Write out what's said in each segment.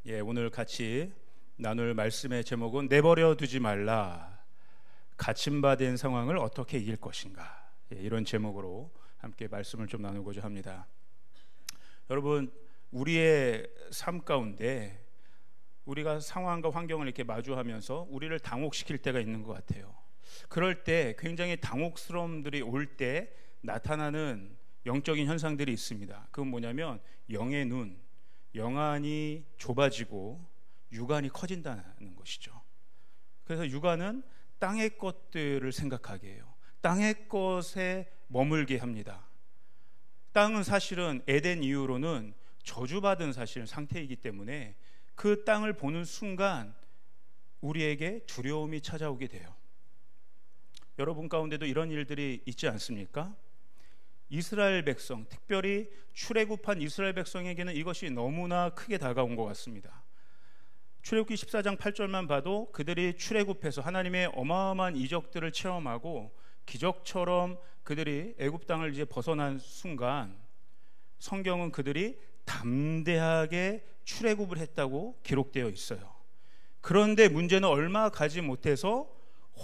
오늘 같이 나눌 말씀의 제목은 내버려 두지 말라. 갇힘받은 상황을 어떻게 이길 것인가. 이런 제목으로 함께 말씀을 좀 나누고자 합니다. 여러분, 우리의 삶 가운데 우리가 상황과 환경을 이렇게 마주하면서 우리를 당혹시킬 때가 있는 것 같아요. 그럴 때 굉장히 당혹스러움들이 올 때 나타나는 영적인 현상들이 있습니다. 그건 뭐냐면 영의 눈, 영안이 좁아지고 육안이 커진다는 것이죠. 그래서 육안은 땅의 것들을 생각하게 해요. 땅의 것에 머물게 합니다. 땅은 사실은 에덴 이후로는 저주받은 사실 상태이기 때문에 그 땅을 보는 순간 우리에게 두려움이 찾아오게 돼요. 여러분 가운데도 이런 일들이 있지 않습니까? 이스라엘 백성, 특별히 출애굽한 이스라엘 백성에게는 이것이 너무나 크게 다가온 것 같습니다. 출애굽기 14장 8절만 봐도 그들이 출애굽해서 하나님의 어마어마한 이적들을 체험하고 기적처럼 그들이 애굽 땅을 이제 벗어난 순간 성경은 그들이 담대하게 출애굽을 했다고 기록되어 있어요. 그런데 문제는 얼마 가지 못해서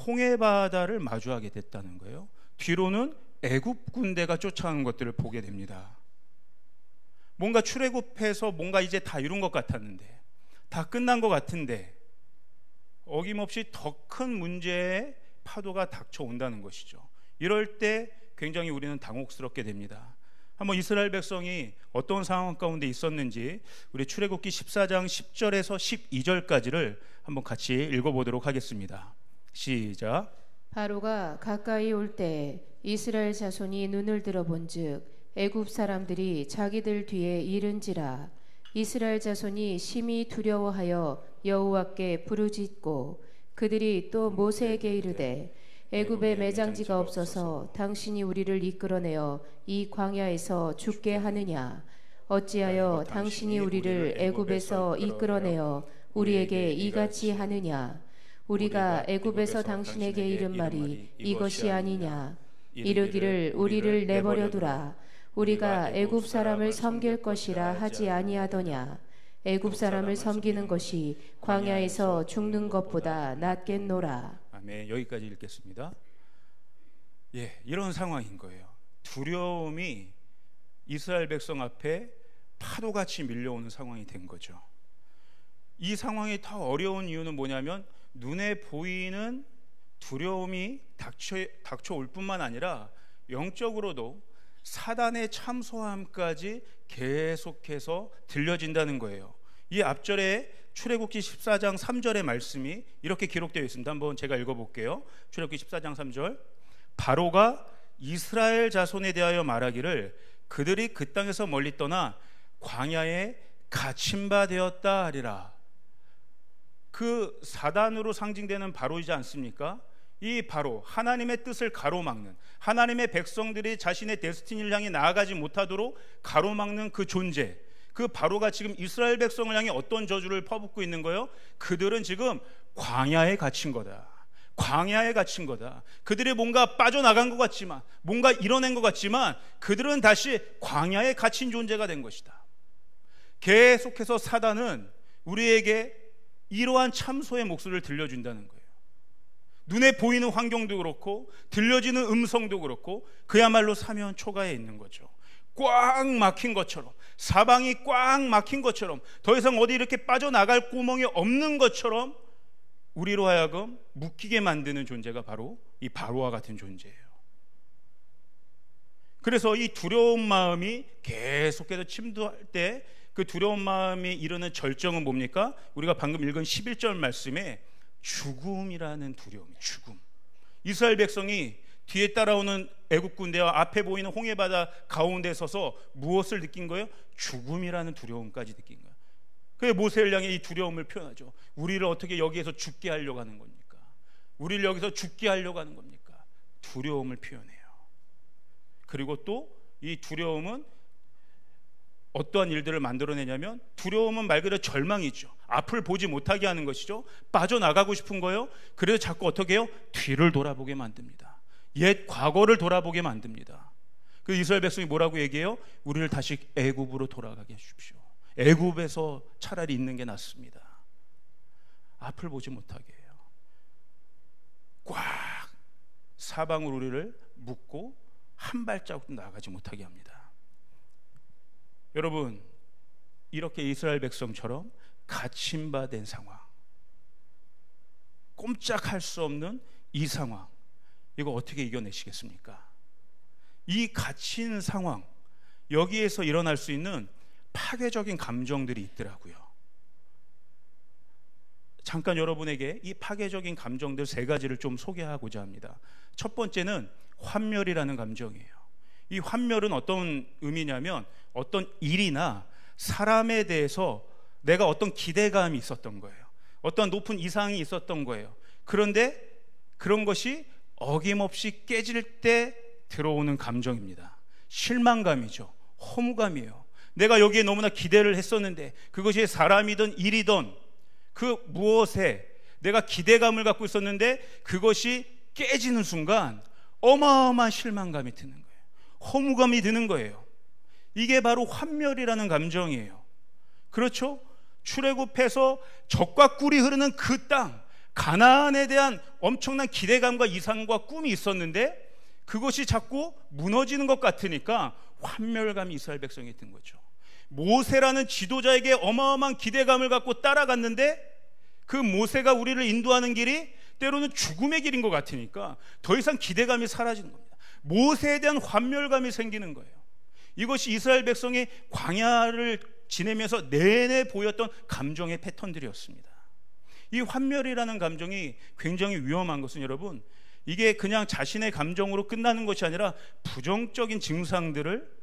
홍해바다를 마주하게 됐다는 거예요. 뒤로는 애굽 군대가 쫓아오는 것들을 보게 됩니다. 뭔가 출애굽해서 뭔가 이제 다 이룬 것 같았는데, 다 끝난 것 같은데 어김없이 더 큰 문제의 파도가 닥쳐온다는 것이죠. 이럴 때 굉장히 우리는 당혹스럽게 됩니다. 한번 이스라엘 백성이 어떤 상황 가운데 있었는지 우리 출애굽기 14장 10절에서 12절까지를 한번 같이 읽어보도록 하겠습니다. 시작. 바로가 가까이 올 때 이스라엘 자손이 눈을 들어본즉 애굽 사람들이 자기들 뒤에 이른지라. 이스라엘 자손이 심히 두려워하여 여호와께 부르짖고 그들이 또 모세에게 이르되 애굽에 매장지가 없어서 당신이 우리를 이끌어내어 이 광야에서 죽게 하느냐. 어찌하여 당신이 우리를 애굽에서 이끌어내어 우리에게 이같이 하느냐. 우리가 애굽에서 당신에게 이른 말이 이것이 아니냐. 이르기를 우리를 내버려두라. 우리가 애굽 사람을 섬길 것이라 하지 아니하더냐. 애굽 사람을 섬기는 것이 광야에서 죽는 것보다 낫겠노라. 아멘. 여기까지 읽겠습니다. 이런 상황인 거예요. 두려움이 이스라엘 백성 앞에 파도같이 밀려오는 상황이 된 거죠. 이 상황이 더 어려운 이유는 뭐냐면 눈에 보이는 두려움이 닥쳐올 뿐만 아니라 영적으로도 사단의 참소함까지 계속해서 들려진다는 거예요. 이 앞절에 출애굽기 14장 3절의 말씀이 이렇게 기록되어 있습니다. 한번 제가 읽어볼게요. 출애굽기 14장 3절. 바로가 이스라엘 자손에 대하여 말하기를 그들이 그 땅에서 멀리 떠나 광야에 갇힌 바 되었다 하리라. 그 사단으로 상징되는 바로이지 않습니까? 이 바로 하나님의 뜻을 가로막는, 하나님의 백성들이 자신의 데스티니를 향해 나아가지 못하도록 가로막는 그 존재, 그 바로가 지금 이스라엘 백성을 향해 어떤 저주를 퍼붓고 있는 거예요? 그들은 지금 광야에 갇힌 거다. 광야에 갇힌 거다. 그들이 뭔가 빠져나간 것 같지만, 뭔가 이뤄낸 것 같지만 그들은 다시 광야에 갇힌 존재가 된 것이다. 계속해서 사단은 우리에게 이러한 참소의 목소리를 들려준다는 거예요. 눈에 보이는 환경도 그렇고 들려지는 음성도 그렇고 그야말로 사면 초가에 있는 거죠. 꽉 막힌 것처럼, 사방이 꽉 막힌 것처럼, 더 이상 어디 이렇게 빠져나갈 구멍이 없는 것처럼 우리로 하여금 묶이게 만드는 존재가 바로 이 바로와 같은 존재예요. 그래서 이 두려운 마음이 계속해서 침투할 때 그 두려운 마음이 이르는 절정은 뭡니까? 우리가 방금 읽은 11절 말씀에 죽음이라는 두려움, 죽음. 이스라엘 백성이 뒤에 따라오는 애굽 군대와 앞에 보이는 홍해바다 가운데 서서 무엇을 느낀 거예요? 죽음이라는 두려움까지 느낀 거예요. 그래서 모세를 향해 이 두려움을 표현하죠. 우리를 어떻게 여기에서 죽게 하려고 하는 겁니까? 우리를 여기서 죽게 하려고 하는 겁니까? 두려움을 표현해요. 그리고 또 이 두려움은 어떠한 일들을 만들어내냐면, 두려움은 말 그대로 절망이죠. 앞을 보지 못하게 하는 것이죠. 빠져나가고 싶은 거예요. 그래서 자꾸 어떻게 해요? 뒤를 돌아보게 만듭니다. 옛 과거를 돌아보게 만듭니다. 그 이스라엘 백성이 뭐라고 얘기해요? 우리를 다시 애굽으로 돌아가게 해주십시오. 애굽에서 차라리 있는 게 낫습니다. 앞을 보지 못하게 해요. 꽉 사방으로 우리를 묶고 한 발자국도 나아가지 못하게 합니다. 여러분, 이렇게 이스라엘 백성처럼 갇힘받은 상황, 꼼짝할 수 없는 이 상황, 이거 어떻게 이겨내시겠습니까? 이 갇힌 상황, 여기에서 일어날 수 있는 파괴적인 감정들이 있더라고요. 잠깐 여러분에게 이 파괴적인 감정들 세 가지를 좀 소개하고자 합니다. 첫 번째는 환멸이라는 감정이에요. 이 환멸은 어떤 의미냐면 어떤 일이나 사람에 대해서 내가 어떤 기대감이 있었던 거예요. 어떤 높은 이상이 있었던 거예요. 그런데 그런 것이 어김없이 깨질 때 들어오는 감정입니다. 실망감이죠. 허무감이에요. 내가 여기에 너무나 기대를 했었는데 그것이 사람이든 일이든 그 무엇에 내가 기대감을 갖고 있었는데 그것이 깨지는 순간 어마어마한 실망감이 드는 거예요. 허무감이 드는 거예요. 이게 바로 환멸이라는 감정이에요. 그렇죠? 출애굽해서 젖과 꿀이 흐르는 그 땅, 가나안에 대한 엄청난 기대감과 이상과 꿈이 있었는데 그것이 자꾸 무너지는 것 같으니까 환멸감이 이스라엘 백성이 든 거죠. 모세라는 지도자에게 어마어마한 기대감을 갖고 따라갔는데 그 모세가 우리를 인도하는 길이 때로는 죽음의 길인 것 같으니까 더 이상 기대감이 사라지는 겁니다. 모세에 대한 환멸감이 생기는 거예요. 이것이 이스라엘 백성이 광야를 지내면서 내내 보였던 감정의 패턴들이었습니다. 이 환멸이라는 감정이 굉장히 위험한 것은 여러분, 이게 그냥 자신의 감정으로 끝나는 것이 아니라 부정적인 증상들을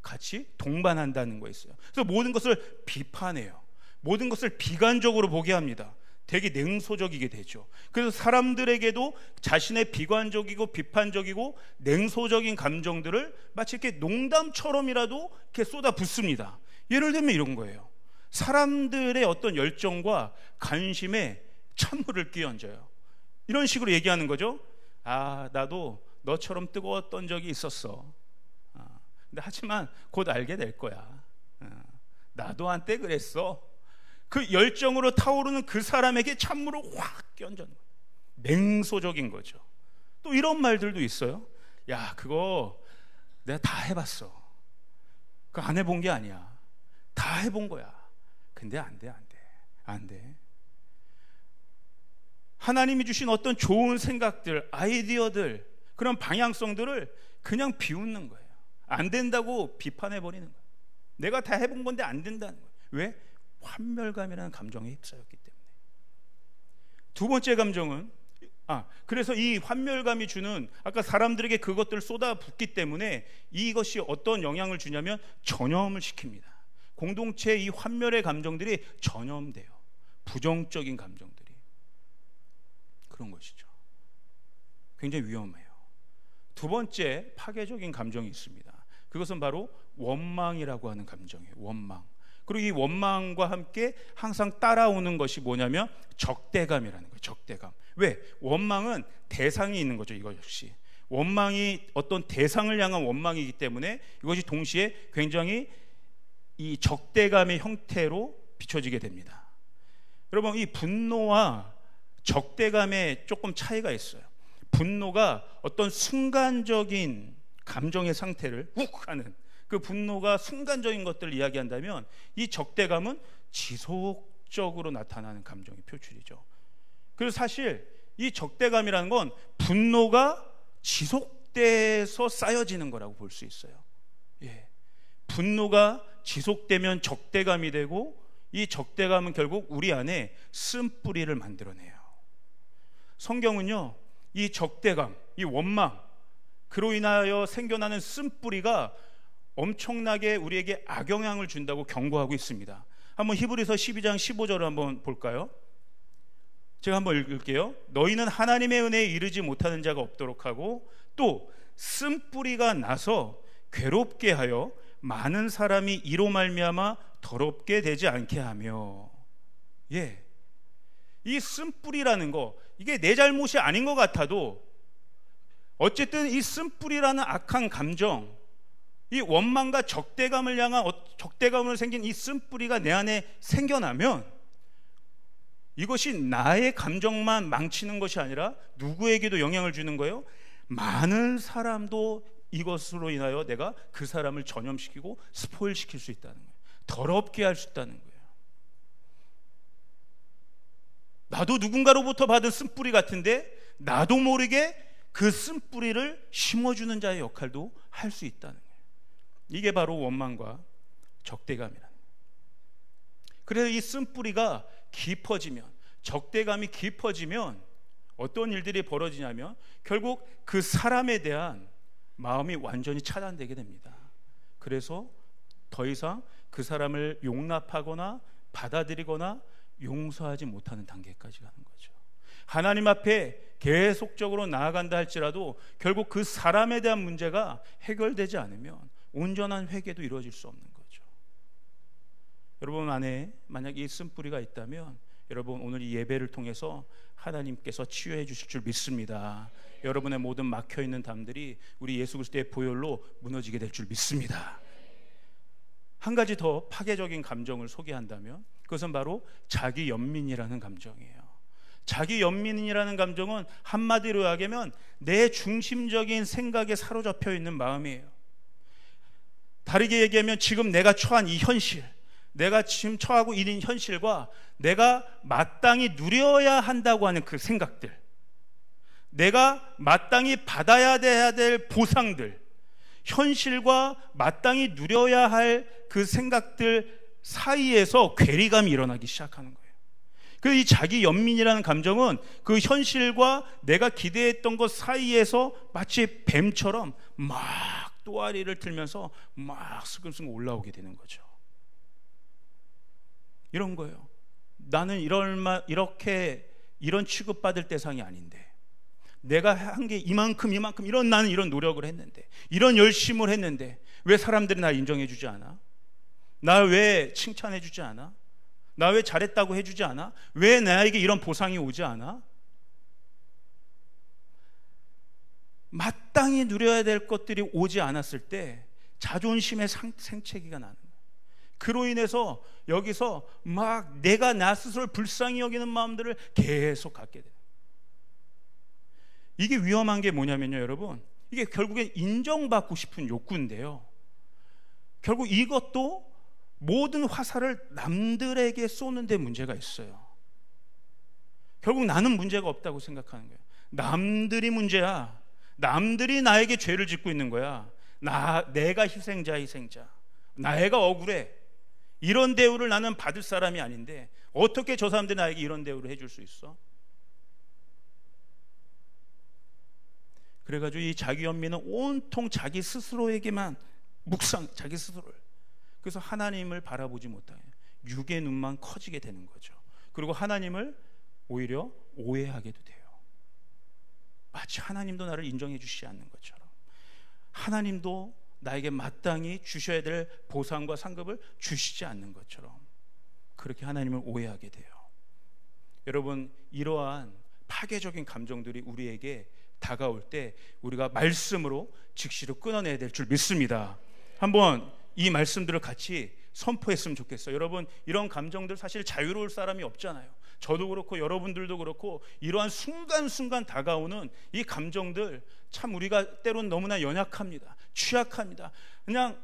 같이 동반한다는 거 있어요. 그래서 모든 것을 비판해요. 모든 것을 비관적으로 보게 합니다. 되게 냉소적이게 되죠. 그래서 사람들에게도 자신의 비관적이고 비판적이고 냉소적인 감정들을 마치 이렇게 농담처럼이라도 이렇게 쏟아붓습니다. 예를 들면 이런 거예요. 사람들의 어떤 열정과 관심에 찬물을 끼얹어요. 이런 식으로 얘기하는 거죠. 아, 나도 너처럼 뜨거웠던 적이 있었어. 근데 하지만 곧 알게 될 거야. 나도 한때 그랬어. 그 열정으로 타오르는 그 사람에게 찬물을 확 끼얹는 거예요. 냉소적인 거죠. 또 이런 말들도 있어요. 야, 그거 내가 다 해봤어. 그거 안 해본 게 아니야. 다 해본 거야. 근데 안 돼. 하나님이 주신 어떤 좋은 생각들, 아이디어들, 그런 방향성들을 그냥 비웃는 거예요. 안 된다고 비판해버리는 거예요. 내가 다 해본 건데 안 된다는 거예요. 왜? 환멸감이라는 감정에 휩싸였기 때문에. 두 번째 감정은 그래서 이 환멸감이 주는, 아까 사람들에게 그것들을 쏟아붓기 때문에 이것이 어떤 영향을 주냐면 전염을 시킵니다. 공동체의 이 환멸의 감정들이 전염돼요. 부정적인 감정들이. 그런 것이죠. 굉장히 위험해요. 두 번째 파괴적인 감정이 있습니다. 그것은 바로 원망이라고 하는 감정이에요. 원망. 그리고 이 원망과 함께 항상 따라오는 것이 뭐냐면 적대감이라는 거예요. 적대감. 왜? 원망은 대상이 있는 거죠. 이거 역시 원망이 어떤 대상을 향한 원망이기 때문에 이것이 동시에 굉장히 이 적대감의 형태로 비춰지게 됩니다. 여러분, 이 분노와 적대감에 조금 차이가 있어요. 분노가 어떤 순간적인 감정의 상태를 욱 하는, 그 분노가 순간적인 것들을 이야기한다면 이 적대감은 지속적으로 나타나는 감정의 표출이죠. 그래서 사실 이 적대감이라는 건 분노가 지속돼서 쌓여지는 거라고 볼 수 있어요. 분노가 지속되면 적대감이 되고 이 적대감은 결국 우리 안에 쓴뿌리를 만들어내요. 성경은요, 이 적대감, 이 원망, 그로 인하여 생겨나는 쓴뿌리가 엄청나게 우리에게 악영향을 준다고 경고하고 있습니다. 한번 히브리서 12장 15절을 한번 볼까요? 제가 한번 읽을게요. 너희는 하나님의 은혜에 이르지 못하는 자가 없도록 하고 또 쓴뿌리가 나서 괴롭게 하여 많은 사람이 이로 말미암아 더럽게 되지 않게 하며. 이 쓴뿌리라는 거, 이게 내 잘못이 아닌 것 같아도 어쨌든 이 쓴뿌리라는 악한 감정, 이 원망과 적대감을 향한 적대감으로 생긴 이 쓴뿌리가 내 안에 생겨나면 이것이 나의 감정만 망치는 것이 아니라 누구에게도 영향을 주는 거예요? 많은 사람도 이것으로 인하여 내가 그 사람을 전염시키고 스포일시킬 수 있다는 거예요. 더럽게 할 수 있다는 거예요. 나도 누군가로부터 받은 쓴뿌리 같은데 나도 모르게 그 쓴뿌리를 심어주는 자의 역할도 할 수 있다는 거예요. 이게 바로 원망과 적대감이라는 거예요. 그래서 이 쓴뿌리가 깊어지면, 적대감이 깊어지면 어떤 일들이 벌어지냐면 결국 그 사람에 대한 마음이 완전히 차단되게 됩니다. 그래서 더 이상 그 사람을 용납하거나 받아들이거나 용서하지 못하는 단계까지 가는 거죠. 하나님 앞에 계속적으로 나아간다 할지라도 결국 그 사람에 대한 문제가 해결되지 않으면 온전한 회개도 이루어질 수 없는 거죠. 여러분 안에 만약 이 쓴뿌리가 있다면 여러분 오늘 이 예배를 통해서 하나님께서 치유해 주실 줄 믿습니다. 여러분의 모든 막혀있는 담들이 우리 예수 그리스도의 보혈로 무너지게 될 줄 믿습니다. 한 가지 더 파괴적인 감정을 소개한다면 그것은 바로 자기 연민이라는 감정이에요. 자기 연민이라는 감정은 한마디로 이야기하면 내 중심적인 생각에 사로잡혀 있는 마음이에요. 다르게 얘기하면 지금 내가 처한 이 현실, 내가 지금 처하고 있는 현실과 내가 마땅히 누려야 한다고 하는 그 생각들, 내가 마땅히 받아야 될 보상들, 현실과 마땅히 누려야 할 그 생각들 사이에서 괴리감이 일어나기 시작하는 거예요. 이 자기 연민이라는 감정은 그 현실과 내가 기대했던 것 사이에서 마치 뱀처럼 막 또아리를 틀면서 막 스금스금 올라오게 되는 거죠. 이런 거예요. 나는 이런 취급받을 대상이 아닌데, 내가 한 게 이만큼 나는 이런 노력을 했는데, 이런 열심을 했는데 왜 사람들이 나 인정해 주지 않아? 나 왜 칭찬해 주지 않아? 나 왜 잘했다고 해주지 않아? 왜 나에게 이런 보상이 오지 않아? 마땅히 누려야 될 것들이 오지 않았을 때 자존심의 생채기가 나는 거예요. 그로 인해서 여기서 막 내가 나 스스로를 불쌍히 여기는 마음들을 계속 갖게 돼요. 이게 위험한 게 뭐냐면요, 여러분, 이게 결국엔 인정받고 싶은 욕구인데요, 결국 이것도 모든 화살을 남들에게 쏘는 데 문제가 있어요. 결국 나는 문제가 없다고 생각하는 거예요. 남들이 문제야. 남들이 나에게 죄를 짓고 있는 거야. 내가 희생자. 내가 억울해. 이런 대우를 나는 받을 사람이 아닌데 어떻게 저 사람들이 나에게 이런 대우를 해줄 수 있어? 그래가지고 이 자기 연민은 온통 자기 스스로에게만 자기 스스로를. 그래서 하나님을 바라보지 못하게 육의 눈만 커지게 되는 거죠. 그리고 하나님을 오히려 오해하게도 돼요. 마치 하나님도 나를 인정해 주시지 않는 것처럼, 하나님도 나에게 마땅히 주셔야 될 보상과 상급을 주시지 않는 것처럼 그렇게 하나님을 오해하게 돼요. 여러분, 이러한 파괴적인 감정들이 우리에게 다가올 때 우리가 말씀으로 즉시로 끊어내야 될 줄 믿습니다. 한번 이 말씀들을 같이 선포했으면 좋겠어요. 여러분, 이런 감정들 사실 자유로울 사람이 없잖아요. 저도 그렇고 여러분들도 그렇고 이러한 순간순간 다가오는 이 감정들, 참 우리가 때론 너무나 연약합니다. 취약합니다. 그냥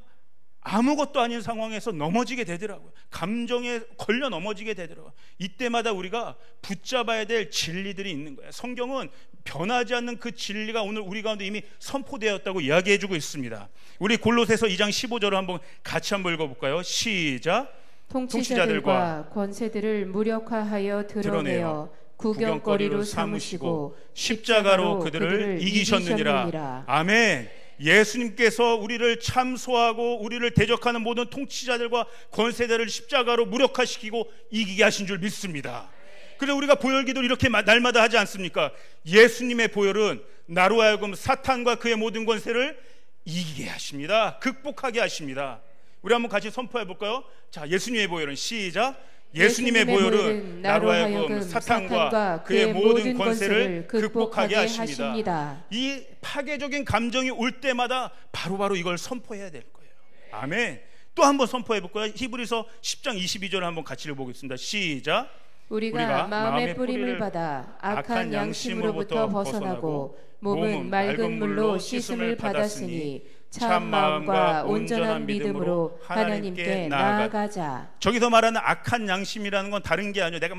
아무것도 아닌 상황에서 넘어지게 되더라고요. 감정에 걸려 넘어지게 되더라고요. 이때마다 우리가 붙잡아야 될 진리들이 있는 거예요. 성경은 변하지 않는 그 진리가 오늘 우리 가운데 이미 선포되었다고 이야기해주고 있습니다. 우리 골로새서 2장 15절을 한번 같이 한번 읽어볼까요? 시작. 통치자들과 권세들을 무력화하여 드러내어 구경거리로 삼으시고 십자가로 그들을 이기셨느니라. 아멘. 예수님께서 우리를 참소하고 우리를 대적하는 모든 통치자들과 권세들을 십자가로 무력화시키고 이기게 하신 줄 믿습니다. 그래서 우리가 보혈기도를 이렇게 날마다 하지 않습니까? 예수님의 보혈은 나로 하여금 사탄과 그의 모든 권세를 이기게 하십니다. 극복하게 하십니다. 우리 한번 같이 선포해 볼까요? 자, 예수님의 보혈은 시작. 예수님의 보혈은 나로 하여금 사탄과 그의 모든 권세를 극복하게 하십니다. 이 파괴적인 감정이 올 때마다 바로바로 이걸 선포해야 될 거예요. 아멘. 또 한번 선포해 볼 거예요. 히브리서 10장 22절을 한번 같이 읽어보겠습니다. 시작. 우리가 마음의 뿌림을 받아 악한 양심으로부터 벗어나고 몸은 맑은 물로 씻음을 받았으니 참 마음과 온전한 믿음으로 하나님께 나아가자. 저기서 말하는 악한 양심이라는 건 다른 게 아니에요. 내가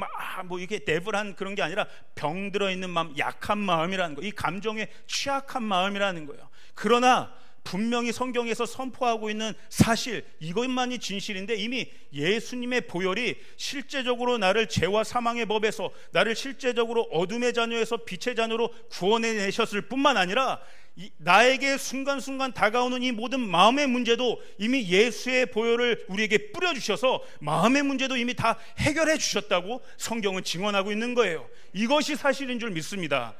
뭐 이렇게 데블한 그런 게 아니라 병들어 있는 마음, 약한 마음이라는 거, 이 감정에 취약한 마음이라는 거예요. 그러나 분명히 성경에서 선포하고 있는 사실, 이것만이 진실인데 이미 예수님의 보혈이 실제적으로 나를 죄와 사망의 법에서, 나를 실제적으로 어둠의 자녀에서 빛의 자녀로 구원해내셨을 뿐만 아니라 나에게 순간순간 다가오는 이 모든 마음의 문제도 이미 예수의 보혈을 우리에게 뿌려주셔서 마음의 문제도 이미 다 해결해 주셨다고 성경은 증언하고 있는 거예요. 이것이 사실인 줄 믿습니다.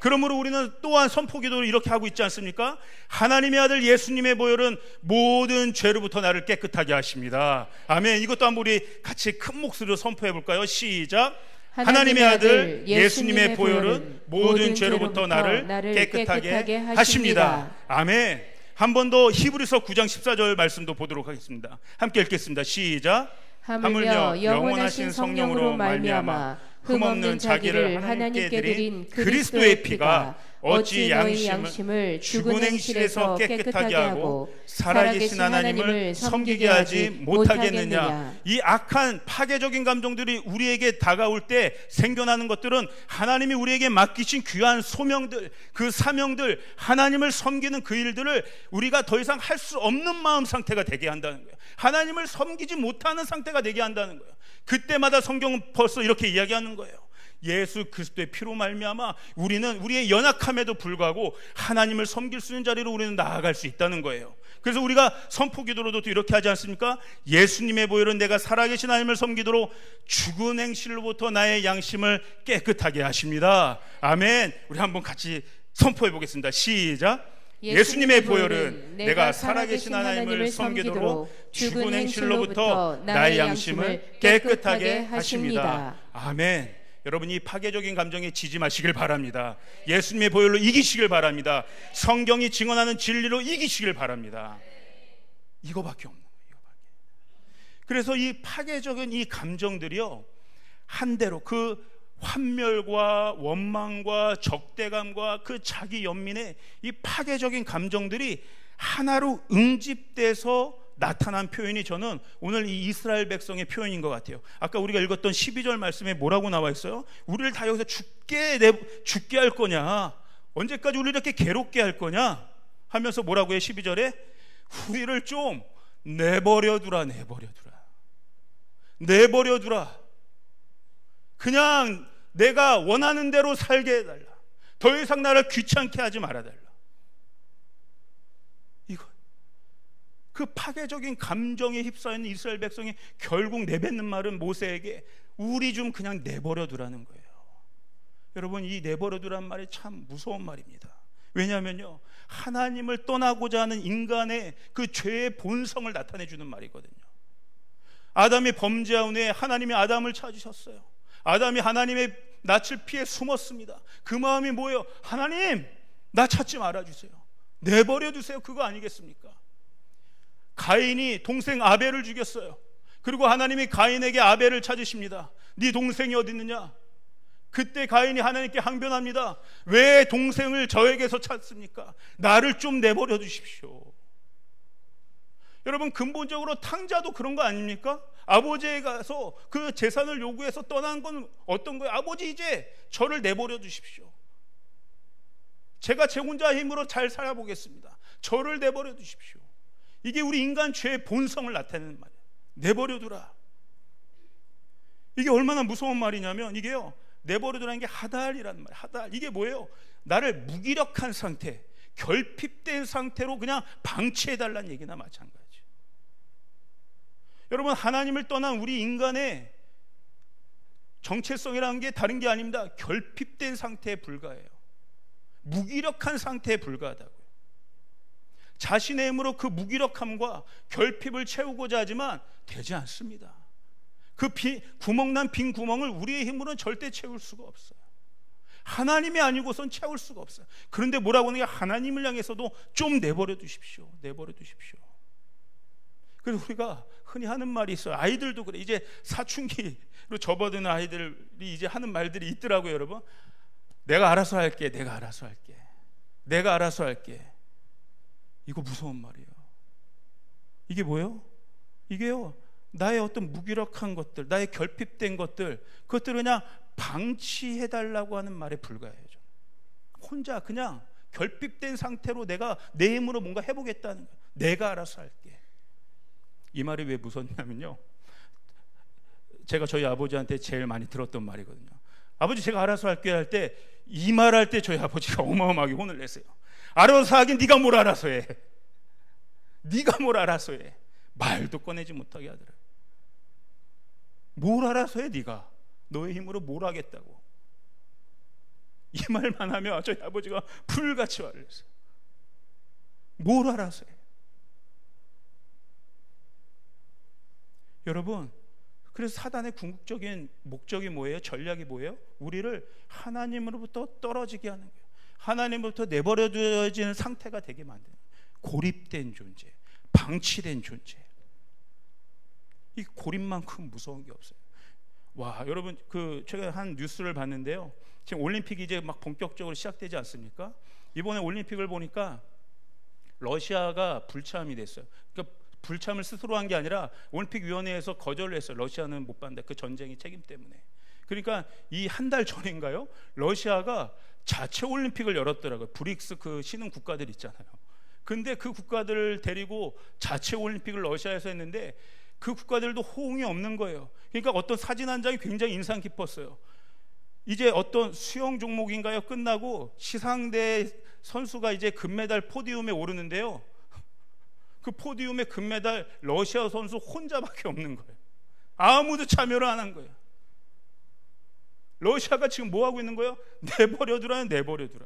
그러므로 우리는 또한 선포기도를 이렇게 하고 있지 않습니까? 하나님의 아들 예수님의 보혈은 모든 죄로부터 나를 깨끗하게 하십니다. 아멘. 이것도 한번 우리 같이 큰 목소리로 선포해 볼까요? 시작. 하나님의 아들 예수님의 보혈은 모든 죄로부터 나를 깨끗하게 하십니다. 아멘. 한 번 더 히브리서 9장 14절 말씀도 보도록 하겠습니다. 함께 읽겠습니다. 시작. 하물며 영원하신 성령으로 말미암아 흠없는 자기를 하나님께 드린 그리스도의 피가 어찌 너희 양심을 죽은 행실에서 깨끗하게 하고 살아계신 하나님을 섬기게 하지 못하겠느냐. 이 악한 파괴적인 감정들이 우리에게 다가올 때 생겨나는 것들은 하나님이 우리에게 맡기신 귀한 소명들, 그 사명들, 하나님을 섬기는 그 일들을 우리가 더 이상 할 수 없는 마음 상태가 되게 한다는 거예요. 하나님을 섬기지 못하는 상태가 되게 한다는 거예요. 그때마다 성경은 벌써 이렇게 이야기하는 거예요. 예수 그리스도의 피로 말미암아 우리는 우리의 연약함에도 불구하고 하나님을 섬길 수 있는 자리로 우리는 나아갈 수 있다는 거예요. 그래서 우리가 선포기도로도 이렇게 하지 않습니까? 예수님의 보혈은 내가 살아계신 하나님을 섬기도록 죽은 행실로부터 나의 양심을 깨끗하게 하십니다. 아멘. 우리 한번 같이 선포해 보겠습니다. 시작. 예수님의 보혈은 내가 살아계신 하나님을 섬기도록 죽은 행실로부터 나의 양심을 깨끗하게 하십니다. 아멘. 여러분, 이 파괴적인 감정에 지지 마시길 바랍니다. 예수님의 보혈로 이기시길 바랍니다. 성경이 증언하는 진리로 이기시길 바랍니다. 이거밖에 없는 거예요. 그래서 이 파괴적인 이 감정들이요, 한대로 그 환멸과 원망과 적대감과 그 자기 연민의 이 파괴적인 감정들이 하나로 응집돼서 나타난 표현이 저는 오늘 이 이스라엘 백성의 표현인 것 같아요. 아까 우리가 읽었던 12절 말씀에 뭐라고 나와 있어요? 우리를 다 여기서 죽게 할 거냐, 언제까지 우리를 이렇게 괴롭게 할 거냐 하면서 뭐라고 해요? 12절에 우리를 좀 내버려두라. 그냥 내가 원하는 대로 살게 해달라. 더 이상 나를 귀찮게 하지 말아달라. 이거 그 파괴적인 감정에 휩싸이는 이스라엘 백성이 결국 내뱉는 말은 모세에게 우리 좀 그냥 내버려두라는 거예요. 여러분, 이 내버려두란 말이 참 무서운 말입니다. 왜냐하면요, 하나님을 떠나고자 하는 인간의 그 죄의 본성을 나타내주는 말이거든요. 아담이 범죄한 후에 하나님이 아담을 찾으셨어요. 아담이 하나님의 낯을 피해 숨었습니다. 그 마음이 뭐예요? 하나님, 나 찾지 말아주세요. 내버려 두세요. 그거 아니겠습니까? 가인이 동생 아벨을 죽였어요. 그리고 하나님이 가인에게 아벨을 찾으십니다. 네 동생이 어디 있느냐? 그때 가인이 하나님께 항변합니다. 왜 동생을 저에게서 찾습니까? 나를 좀 내버려 두십시오. 여러분, 근본적으로 탕자도 그런 거 아닙니까? 아버지에 가서 그 재산을 요구해서 떠난 건 어떤 거예요? 아버지, 이제 저를 내버려 두십시오. 제가 제 혼자 힘으로 잘 살아보겠습니다. 저를 내버려 두십시오. 이게 우리 인간 죄의 본성을 나타내는 말이에요. 내버려 두라. 이게 얼마나 무서운 말이냐면, 이게요, 내버려 두라는 게 하달이라는 말이에요. 하달. 이게 뭐예요? 나를 무기력한 상태, 결핍된 상태로 그냥 방치해달라는 얘기나 마찬가지. 여러분, 하나님을 떠난 우리 인간의 정체성이라는 게 다른 게 아닙니다. 결핍된 상태에 불과해요. 무기력한 상태에 불과하다고요. 자신의 힘으로 그 무기력함과 결핍을 채우고자 하지만 되지 않습니다. 그 구멍난 빈 구멍을 우리의 힘으로는 절대 채울 수가 없어요. 하나님이 아니고선 채울 수가 없어요. 그런데 뭐라고 하는 게 하나님을 향해서도 좀 내버려 두십시오. 내버려 두십시오. 그래서 우리가 흔히 하는 말이 있어요. 아이들도 그래. 이제 사춘기로 접어드는 아이들이 이제 하는 말들이 있더라고요, 여러분. 내가 알아서 할게. 내가 알아서 할게. 내가 알아서 할게. 이거 무서운 말이에요. 이게 뭐예요? 이게요, 나의 어떤 무기력한 것들, 나의 결핍된 것들, 그것들을 그냥 방치해달라고 하는 말에 불과해요. 혼자 그냥 결핍된 상태로 내가 내 힘으로 뭔가 해보겠다는 거예요. 내가 알아서 할게. 이 말이 왜 무섭냐면요, 제가 저희 아버지한테 제일 많이 들었던 말이거든요. 아버지, 제가 알아서 할게 할 때, 이 말 할 때 저희 아버지가 어마어마하게 혼을 내세요. 알아서 하긴 네가 뭘 알아서 해. 네가 뭘 알아서 해. 말도 꺼내지 못하게 하더라. 뭘 알아서 해 네가. 너의 힘으로 뭘 하겠다고. 이 말만 하면 저희 아버지가 불같이 화를 냈어요. 뭘 알아서 해. 여러분, 그래서 사단의 궁극적인 목적이 뭐예요? 전략이 뭐예요? 우리를 하나님으로부터 떨어지게 하는 거예요. 하나님으로부터 내버려두어지는 상태가 되게 만드는 거예요. 고립된 존재, 방치된 존재. 이 고립만큼 무서운 게 없어요. 와, 여러분, 제가 한 뉴스를 봤는데요. 지금 올림픽이 이제 막 본격적으로 시작되지 않습니까? 이번에 올림픽을 보니까 러시아가 불참이 됐어요. 그러니까 불참을 스스로 한 게 아니라 올림픽위원회에서 거절을 했어요. 러시아는 못 받는다. 그 전쟁의 책임 때문에. 그러니까 이 한 달 전인가요? 러시아가 자체 올림픽을 열었더라고요. 브릭스 그 신흥 국가들 있잖아요. 근데 그 국가들을 데리고 자체 올림픽을 러시아에서 했는데 그 국가들도 호응이 없는 거예요. 그러니까 어떤 사진 한 장이 굉장히 인상 깊었어요. 이제 어떤 수영 종목인가요? 끝나고 시상대 선수가 이제 금메달 포디움에 오르는데요, 그 포디움에 금메달 러시아 선수 혼자밖에 없는 거예요. 아무도 참여를 안 한 거예요. 러시아가 지금 뭐 하고 있는 거예요? 내버려두라, 내버려두라.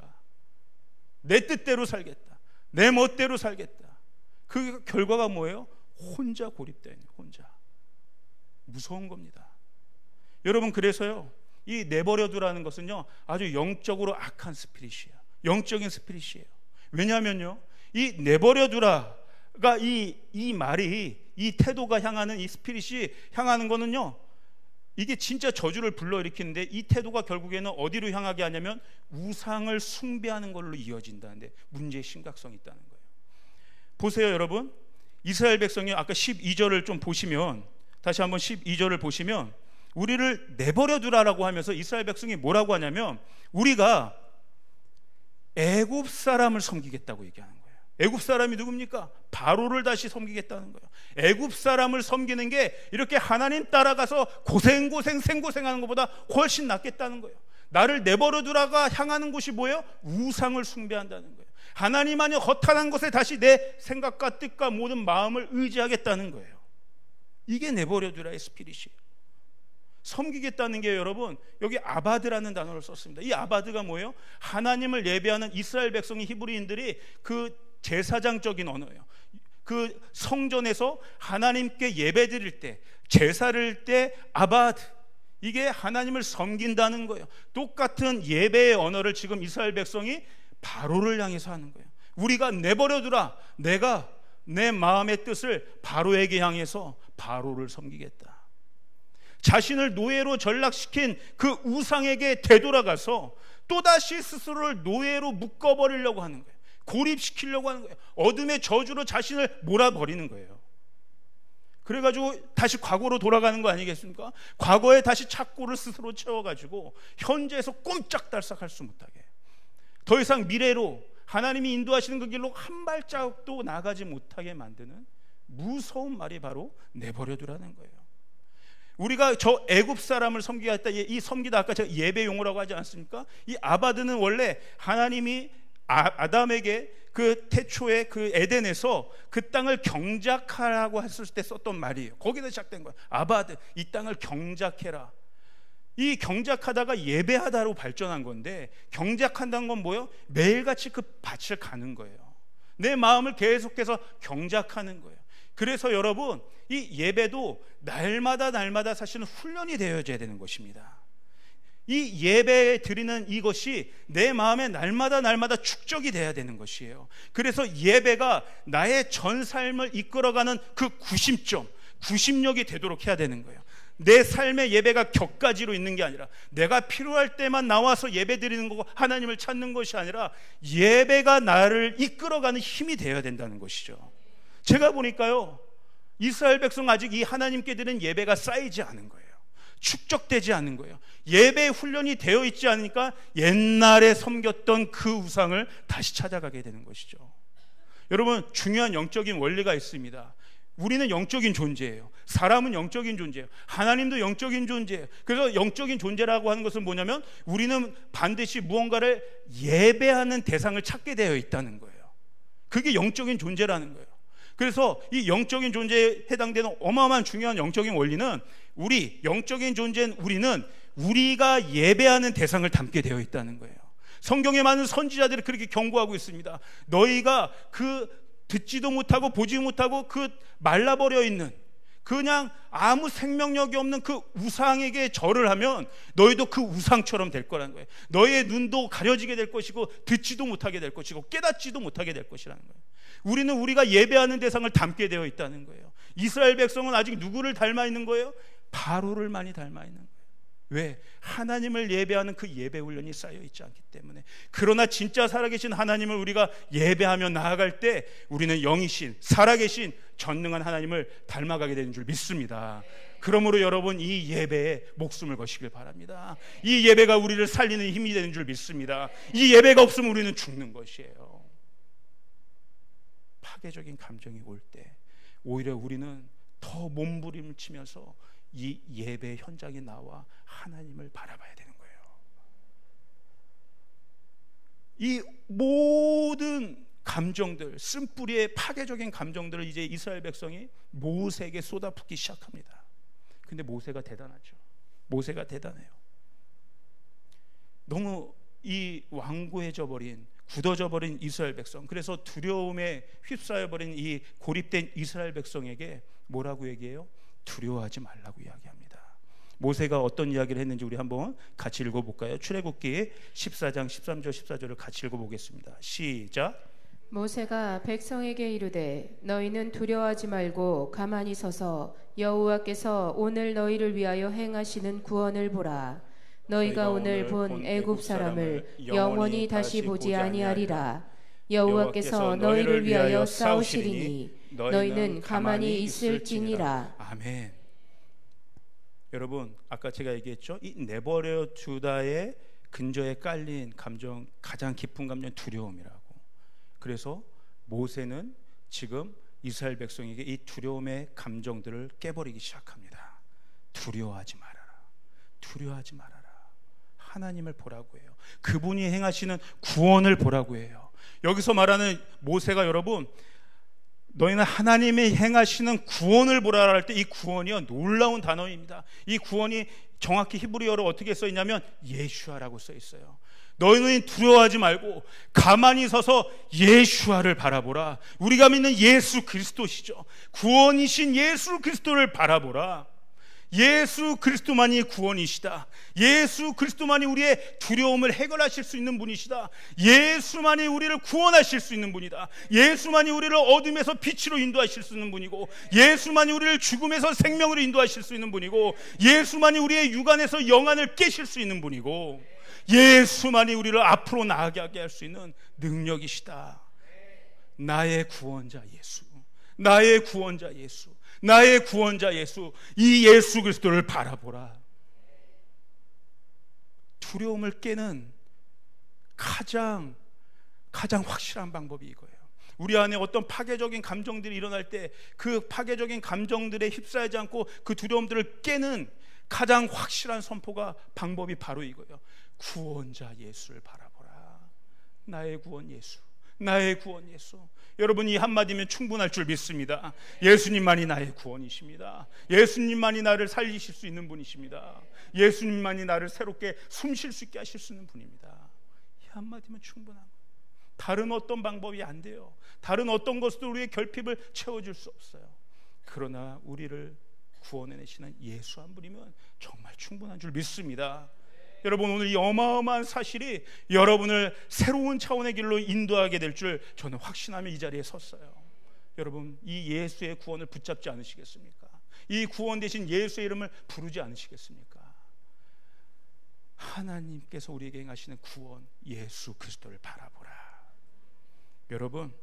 내 뜻대로 살겠다. 내 멋대로 살겠다. 그 결과가 뭐예요? 혼자 고립된, 혼자. 무서운 겁니다. 여러분, 그래서요, 이 내버려두라는 것은요, 아주 영적으로 악한 스피릿이에요. 영적인 스피릿이에요. 왜냐하면요, 이 내버려두라가 이 말이, 이 태도가 향하는 이 스피릿이 향하는 거는요, 이게 진짜 저주를 불러일으키는데, 이 태도가 결국에는 어디로 향하게 하냐면 우상을 숭배하는 걸로 이어진다는데 문제의 심각성이 있다는 거예요. 보세요, 여러분. 이스라엘 백성이 아까 12절을 좀 보시면, 다시 한번 12절을 보시면, 우리를 내버려두라라고 하면서 이스라엘 백성이 뭐라고 하냐면 우리가 애굽 사람을 섬기겠다고 얘기하는 거예요. 애굽 사람이 누굽니까? 바로를 다시 섬기겠다는 거예요. 애굽 사람을 섬기는 게 이렇게 하나님 따라가서 고생고생 생고생하는 것보다 훨씬 낫겠다는 거예요. 나를 내버려두라가 향하는 곳이 뭐예요? 우상을 숭배한다는 거예요. 하나님 아니 허탄한 것에 다시 내 생각과 뜻과 모든 마음을 의지하겠다는 거예요. 이게 내버려두라의 스피릿이에요. 섬기겠다는 게, 여러분, 여기 아바드라는 단어를 썼습니다. 이 아바드가 뭐예요? 하나님을 예배하는 이스라엘 백성의 히브리인들이 그 제사장적인 언어예요. 그 성전에서 하나님께 예배드릴 때, 제사를 때 아바드, 이게 하나님을 섬긴다는 거예요. 똑같은 예배의 언어를 지금 이스라엘 백성이 바로를 향해서 하는 거예요. 우리가 내버려두라, 내가 내 마음의 뜻을 바로에게 향해서 바로를 섬기겠다. 자신을 노예로 전락시킨 그 우상에게 되돌아가서 또다시 스스로를 노예로 묶어버리려고 하는 거예요. 고립시키려고 하는 거예요. 어둠의 저주로 자신을 몰아버리는 거예요. 그래가지고 다시 과거로 돌아가는 거 아니겠습니까? 과거에 다시 착고를 스스로 채워가지고 현재에서 꼼짝달싹할 수 못하게, 더 이상 미래로 하나님이 인도하시는 그 길로 한 발자국도 나가지 못하게 만드는 무서운 말이 바로 내버려두라는 거예요. 우리가 저 애굽 사람을 섬기겠다, 이 섬기다 아까 제가 예배 용어라고 하지 않습니까? 이 아바드는 원래 하나님이 아담에게 그 태초에 그 에덴에서 그 땅을 경작하라고 했을 때 썼던 말이에요. 거기서 시작된 거예요. 아바드, 이 땅을 경작해라. 이 경작하다가 예배하다로 발전한 건데, 경작한다는 건 뭐예요? 매일같이 그 밭을 가는 거예요. 내 마음을 계속해서 경작하는 거예요. 그래서 여러분, 이 예배도 날마다 사실은 훈련이 되어져야 되는 것입니다. 이 예배 드리는 이것이 내 마음에 날마다 축적이 돼야 되는 것이에요. 그래서 예배가 나의 전 삶을 이끌어가는 그 구심력이 되도록 해야 되는 거예요. 내 삶의 예배가 격가지로 있는 게 아니라 내가 필요할 때만 나와서 예배 드리는 거고 하나님을 찾는 것이 아니라 예배가 나를 이끌어가는 힘이 되어야 된다는 것이죠. 제가 보니까요, 이스라엘 백성 아직 이 하나님께 드리는 예배가 쌓이지 않은 거예요. 축적되지 않은 거예요. 예배 훈련이 되어 있지 않으니까 옛날에 섬겼던 그 우상을 다시 찾아가게 되는 것이죠. 여러분, 중요한 영적인 원리가 있습니다. 우리는 영적인 존재예요. 사람은 영적인 존재예요. 하나님도 영적인 존재예요. 그래서 영적인 존재라고 하는 것은 뭐냐면 우리는 반드시 무언가를 예배하는 대상을 찾게 되어 있다는 거예요. 그게 영적인 존재라는 거예요. 그래서 이 영적인 존재에 해당되는 어마어마한 중요한 영적인 원리는 영적인 존재인 우리는 우리가 예배하는 대상을 담게 되어 있다는 거예요. 성경에 많은 선지자들이 그렇게 경고하고 있습니다. 너희가 듣지도 못하고 보지 못하고 말라버려 있는 그냥 아무 생명력이 없는 그 우상에게 절을 하면 너희도 그 우상처럼 될 거라는 거예요. 너희의 눈도 가려지게 될 것이고 듣지도 못하게 될 것이고 깨닫지도 못하게 될 것이라는 거예요. 우리는 우리가 예배하는 대상을 담게 되어 있다는 거예요. 이스라엘 백성은 아직 누구를 닮아 있는 거예요? 바로를 많이 닮아 있는 거예요. 왜? 하나님을 예배하는 그 예배 훈련이 쌓여 있지 않기 때문에. 그러나 진짜 살아계신 하나님을 우리가 예배하며 나아갈 때 우리는 영이신 살아계신 전능한 하나님을 닮아가게 되는 줄 믿습니다. 그러므로 여러분, 이 예배에 목숨을 거시길 바랍니다. 이 예배가 우리를 살리는 힘이 되는 줄 믿습니다. 이 예배가 없으면 우리는 죽는 것이에요. 파괴적인 감정이 올 때 오히려 우리는 더 몸부림을 치면서 이 예배 현장에 나와 하나님을 바라봐야 되는 거예요. 이 모든 감정들, 쓴뿌리의 파괴적인 감정들을 이제 이스라엘 백성이 모세에게 쏟아붓기 시작합니다. 근데 모세가 대단하죠. 모세가 대단해요. 너무 이 완고해져 버린, 굳어져 버린 이스라엘 백성, 그래서 두려움에 휩싸여 버린 이 고립된 이스라엘 백성에게 뭐라고 얘기해요? 두려워하지 말라고 이야기합니다. 모세가 어떤 이야기를 했는지 우리 한번 같이 읽어볼까요? 출애굽기 14장 13절 14절을 같이 읽어보겠습니다. 시작. 모세가 백성에게 이르되 너희는 두려워하지 말고 가만히 서서 여호와께서 오늘 너희를 위하여 행하시는 구원을 보라. 너희가 오늘 본 애굽 사람을 영원히 다시 보지 아니하리라. 여호와께서 너희를 위하여 싸우시리니 너희는 가만히 있을지니라. 아멘. 여러분, 아까 제가 얘기했죠. 이 내버려 두다의 근저에 깔린 감정, 가장 깊은 감정, 두려움이라고. 그래서 모세는 지금 이스라엘 백성에게 이 두려움의 감정들을 깨버리기 시작합니다. 두려워하지 말아라. 두려워하지 말아라. 하나님을 보라고 해요. 그분이 행하시는 구원을 보라고 해요. 여기서 말하는 모세가 여러분, 너희는 하나님이 행하시는 구원을 보라 할 때 이 구원이요, 놀라운 단어입니다. 이 구원이 정확히 히브리어로 어떻게 써 있냐면 예슈아라고 써 있어요. 너희는 두려워하지 말고 가만히 서서 예슈아를 바라보라. 우리가 믿는 예수 그리스도시죠. 구원이신 예수 그리스도를 바라보라. 예수 그리스도만이 구원이시다. 예수 그리스도만이 우리의 두려움을 해결하실 수 있는 분이시다. 예수만이 우리를 구원하실 수 있는 분이다. 예수만이 우리를 어둠에서 빛으로 인도하실 수 있는 분이고, 예수만이 우리를 죽음에서 생명으로 인도하실 수 있는 분이고, 예수만이 우리의 육안에서 영안을 깨실 수 있는 분이고, 예수만이 우리를 앞으로 나아가게 할 수 있는 능력이시다. 나의 구원자 예수, 나의 구원자 예수, 나의 구원자 예수, 이 예수 그리스도를 바라보라. 두려움을 깨는 가장 확실한 방법이 이거예요. 우리 안에 어떤 파괴적인 감정들이 일어날 때 그 파괴적인 감정들에 휩싸이지 않고 그 두려움들을 깨는 가장 확실한 선포가, 방법이 바로 이거예요. 구원자 예수를 바라보라. 나의 구원 예수, 나의 구원 예수. 여러분, 이 한마디면 충분할 줄 믿습니다. 예수님만이 나의 구원이십니다. 예수님만이 나를 살리실 수 있는 분이십니다. 예수님만이 나를 새롭게 숨 쉴 수 있게 하실 수 있는 분입니다. 이 한마디면 충분한 거예요. 다른 어떤 방법이 안 돼요. 다른 어떤 것도 우리의 결핍을 채워줄 수 없어요. 그러나 우리를 구원해내시는 예수 한 분이면 정말 충분한 줄 믿습니다. 여러분, 오늘 이 어마어마한 사실이 여러분을 새로운 차원의 길로 인도하게 될 줄 저는 확신하며 이 자리에 섰어요. 여러분, 이 예수의 구원을 붙잡지 않으시겠습니까? 이 구원 대신 예수의 이름을 부르지 않으시겠습니까? 하나님께서 우리에게 행하시는 구원, 예수 그리스도를 바라보라. 여러분,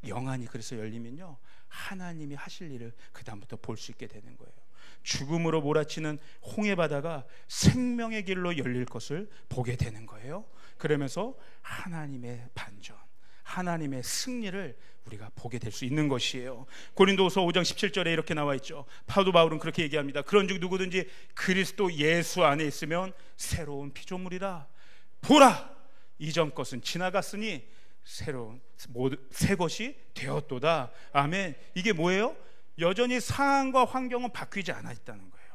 영안이 그래서 열리면요, 하나님이 하실 일을 그 다음부터 볼 수 있게 되는 거예요. 죽음으로 몰아치는 홍해 바다가 생명의 길로 열릴 것을 보게 되는 거예요. 그러면서 하나님의 반전, 하나님의 승리를 우리가 보게 될 수 있는 것이에요. 고린도후서 5장 17절에 이렇게 나와 있죠. 사도 바울은 그렇게 얘기합니다. 그런즉 누구든지 그리스도 예수 안에 있으면 새로운 피조물이라. 보라, 이전 것은 지나갔으니 새로운 새 것이 되었도다. 아멘. 이게 뭐예요? 여전히 상황과 환경은 바뀌지 않아 있다는 거예요.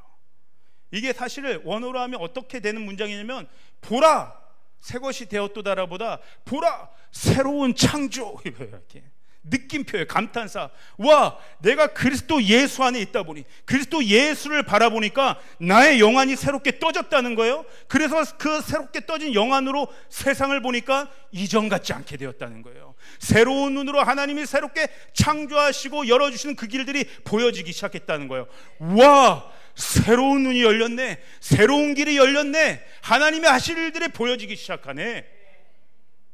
이게 사실 원어로 하면 어떻게 되는 문장이냐면, 보라 새 것이 되었도다라보다 보라 새로운 창조, 이렇게 느낌표예요. 감탄사. 와, 내가 그리스도 예수 안에 있다 보니, 그리스도 예수를 바라보니까 나의 영안이 새롭게 떠졌다는 거예요. 그래서 그 새롭게 떠진 영안으로 세상을 보니까 이전 같지 않게 되었다는 거예요. 새로운 눈으로 하나님이 새롭게 창조하시고 열어주시는 그 길들이 보여지기 시작했다는 거예요. 와, 새로운 눈이 열렸네, 새로운 길이 열렸네, 하나님이 하실 일들이 보여지기 시작하네.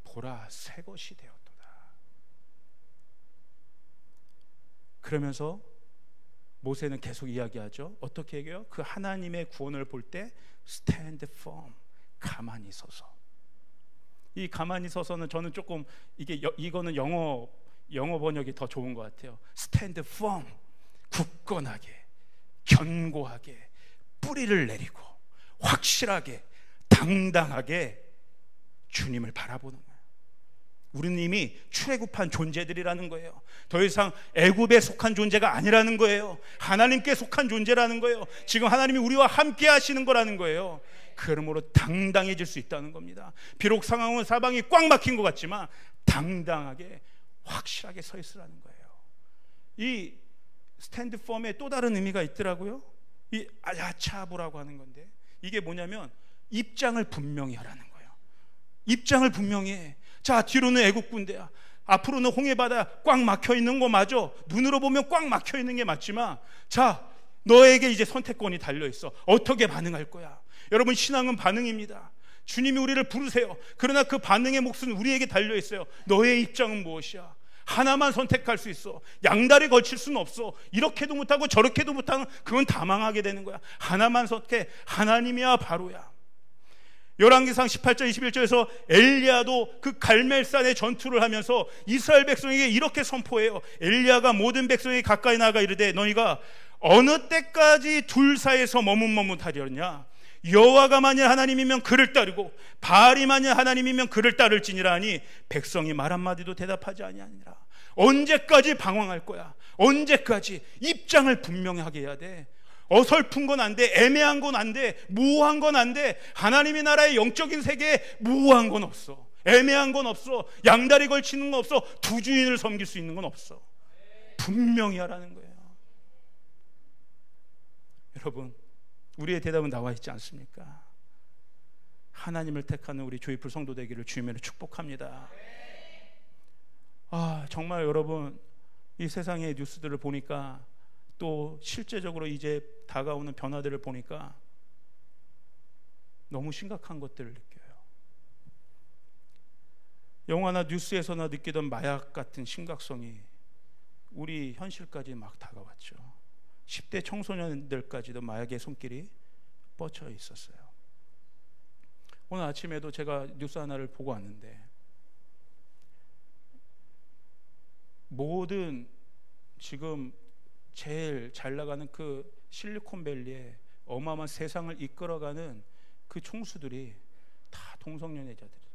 보라, 새 것이 되었다. 그러면서 모세는 계속 이야기하죠. 어떻게 얘기해요? 그 하나님의 구원을 볼 때 stand firm, 가만히 서서. 이 가만히 서서는 저는 조금 이거는 영어 번역이 더 좋은 것 같아요. stand firm, 굳건하게, 견고하게, 뿌리를 내리고 확실하게, 당당하게 주님을 바라보는 거예요. 우리는 이미 출애굽한 존재들이라는 거예요. 더 이상 애굽에 속한 존재가 아니라는 거예요. 하나님께 속한 존재라는 거예요. 지금 하나님이 우리와 함께 하시는 거라는 거예요. 그러므로 당당해질 수 있다는 겁니다. 비록 상황은 사방이 꽉 막힌 것 같지만 당당하게, 확실하게 서 있으라는 거예요. 이 스탠드 펌에 또 다른 의미가 있더라고요. 이 야차부라고 하는 건데, 이게 뭐냐면 입장을 분명히 하라는 거예요. 입장을 분명히 해. 자, 뒤로는 애국 군대야, 앞으로는 홍해바다 꽉 막혀 있는 거 맞아. 눈으로 보면 꽉 막혀 있는 게 맞지만, 자, 너에게 이제 선택권이 달려 있어. 어떻게 반응할 거야? 여러분, 신앙은 반응입니다. 주님이 우리를 부르세요. 그러나 그 반응의 몫은 우리에게 달려 있어요. 너의 입장은 무엇이야? 하나만 선택할 수 있어. 양다리 걸칠 수는 없어. 이렇게도 못하고 저렇게도 못하면 그건 다 망하게 되는 거야. 하나만 선택해. 하나님이야 바로야. 열왕기상 18절 21절에서 엘리야도 그 갈멜산의 전투를 하면서 이스라엘 백성에게 이렇게 선포해요. 엘리야가 모든 백성에게 가까이 나아가 이르되, 너희가 어느 때까지 둘 사이에서 머뭇머뭇하려냐? 여호와가 만일 하나님이면 그를 따르고 바알이 만일 하나님이면 그를 따를지니라 하니 백성이 말 한마디도 대답하지 아니하니라. 언제까지 방황할 거야? 언제까지? 입장을 분명하게 해야 돼. 어설픈 건 안 돼. 애매한 건 안 돼. 모호한 건 안 돼. 하나님의 나라의 영적인 세계에 모호한 건 없어. 애매한 건 없어. 양다리 걸치는 건 없어. 두 주인을 섬길 수 있는 건 없어. 분명히 하라는 거예요. 여러분, 우리의 대답은 나와 있지 않습니까? 하나님을 택하는 우리 조이풀 성도 되기를 주님으로 축복합니다. 정말 여러분, 이 세상의 뉴스들을 보니까, 또 실제적으로 이제 다가오는 변화들을 보니까 너무 심각한 것들을 느껴요. 영화나 뉴스에서나 느끼던 마약 같은 심각성이 우리 현실까지 막 다가왔죠. 10대 청소년들까지도 마약의 손길이 뻗쳐 있었어요. 오늘 아침에도 제가 뉴스 하나를 보고 왔는데, 모든 지금 제일 잘 나가는 그 실리콘밸리에 어마어마한 세상을 이끌어가는 그 총수들이 다 동성연애자들이에요.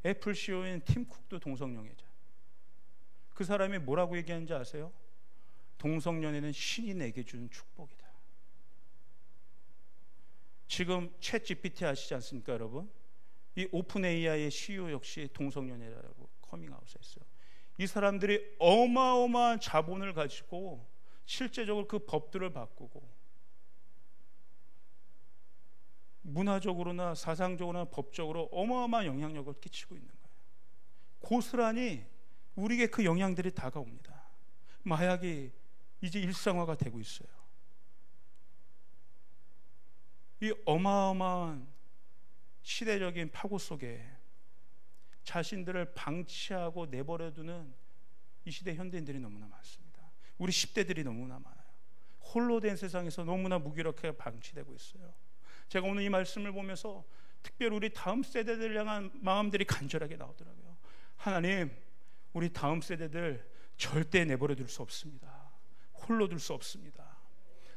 애플 CEO인 팀 쿡도 동성연애자. 그 사람이 뭐라고 얘기하는지 아세요? 동성연애는 신이 내게 준 축복이다. 지금 챗 GPT 아시지 않습니까, 여러분? 이 오픈 AI의 CEO 역시 동성연애라고 커밍아웃했어요. 이 사람들이 어마어마한 자본을 가지고 실제적으로 그 법들을 바꾸고 문화적으로나 사상적으로나 법적으로 어마어마한 영향력을 끼치고 있는 거예요. 고스란히 우리에게 그 영향들이 다가옵니다. 마약이 이제 일상화가 되고 있어요. 이 어마어마한 시대적인 파고 속에 자신들을 방치하고 내버려두는 이 시대 현대인들이 너무나 많습니다. 우리 10대들이 너무나 많아요. 홀로 된 세상에서 너무나 무기력하게 방치되고 있어요. 제가 오늘 이 말씀을 보면서 특별히 우리 다음 세대들을 향한 마음들이 간절하게 나오더라고요. 하나님, 우리 다음 세대들 절대 내버려 둘 수 없습니다. 홀로 둘 수 없습니다.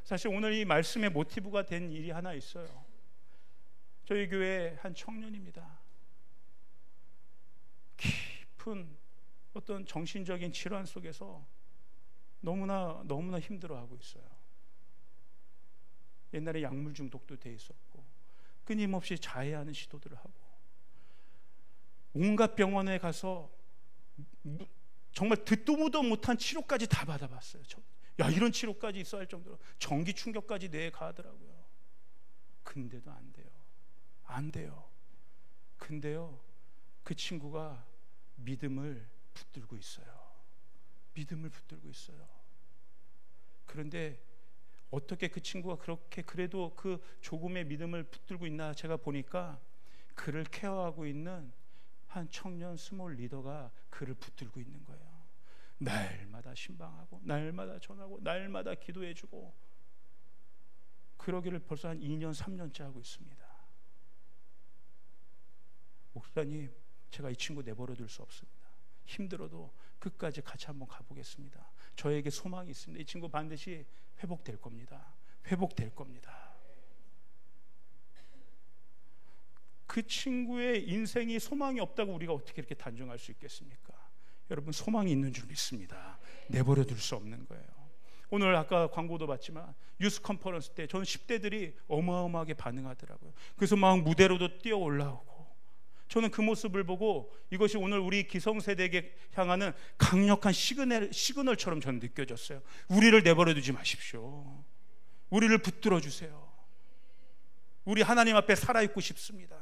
사실 오늘 이 말씀의 모티브가 된 일이 하나 있어요. 저희 교회 한 청년입니다. 깊은 어떤 정신적인 질환 속에서 너무나 힘들어하고 있어요. 옛날에 약물 중독도 돼 있었고 끊임없이 자해하는 시도들을 하고 온갖 병원에 가서 정말 듣도 보도 못한 치료까지 다 받아봤어요. 야, 이런 치료까지 있어야 할 정도로 전기 충격까지 뇌에 가더라고요. 근데도 안 돼요. 근데요, 그 친구가 믿음을 붙들고 있어요. 그런데 어떻게 그 친구가 그렇게 그래도 그 조금의 믿음을 붙들고 있나 제가 보니까 그를 케어하고 있는 한 청년 스몰 리더가 그를 붙들고 있는 거예요. 날마다 신방하고 날마다 전하고 날마다 기도해주고 그러기를 벌써 한 2년 3년째 하고 있습니다. 목사님, 제가 이 친구 내버려 둘 수 없습니다. 힘들어도 끝까지 같이 한번 가보겠습니다. 저에게 소망이 있습니다. 이 친구 반드시 회복될 겁니다. 그 친구의 인생이 소망이 없다고 우리가 어떻게 이렇게 단정할 수 있겠습니까? 여러분, 소망이 있는 줄 믿습니다. 내버려 둘 수 없는 거예요. 오늘 아까 광고도 봤지만 유스 컨퍼런스 때 저는 10대들이 어마어마하게 반응하더라고요. 그래서 막 무대로도 뛰어 올라오고 저는 그 모습을 보고 이것이 오늘 우리 기성세대에게 향하는 강력한 시그널처럼 저는 느껴졌어요. 우리를 내버려 두지 마십시오. 우리를 붙들어 주세요. 우리 하나님 앞에 살아있고 싶습니다.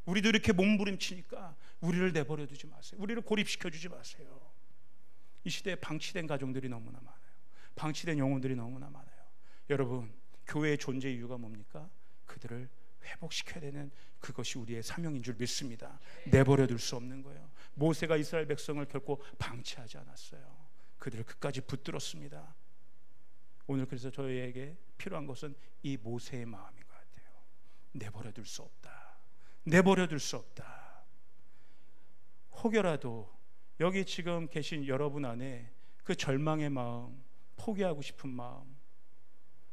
우리도 이렇게 몸부림치니까 우리를 내버려 두지 마세요. 우리를 고립시켜 주지 마세요. 이 시대에 방치된 가정들이 너무나 많아요. 방치된 영혼들이 너무나 많아요. 여러분, 교회의 존재 이유가 뭡니까? 그들을 회복시켜야 되는 그것이 우리의 사명인 줄 믿습니다. 내버려 둘 수 없는 거예요. 모세가 이스라엘 백성을 결코 방치하지 않았어요. 그들을 끝까지 붙들었습니다. 오늘 그래서 저희에게 필요한 것은 이 모세의 마음인 것 같아요. 내버려 둘 수 없다. 혹여라도 여기 지금 계신 여러분 안에 그 절망의 마음, 포기하고 싶은 마음,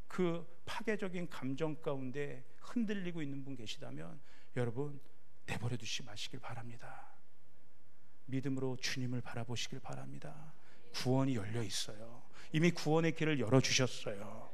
그 파괴적인 감정 가운데 흔들리고 있는 분 계시다면 여러분, 내버려 두지 마시길 바랍니다. 믿음으로 주님을 바라보시길 바랍니다. 구원이 열려 있어요. 이미 구원의 길을 열어주셨어요.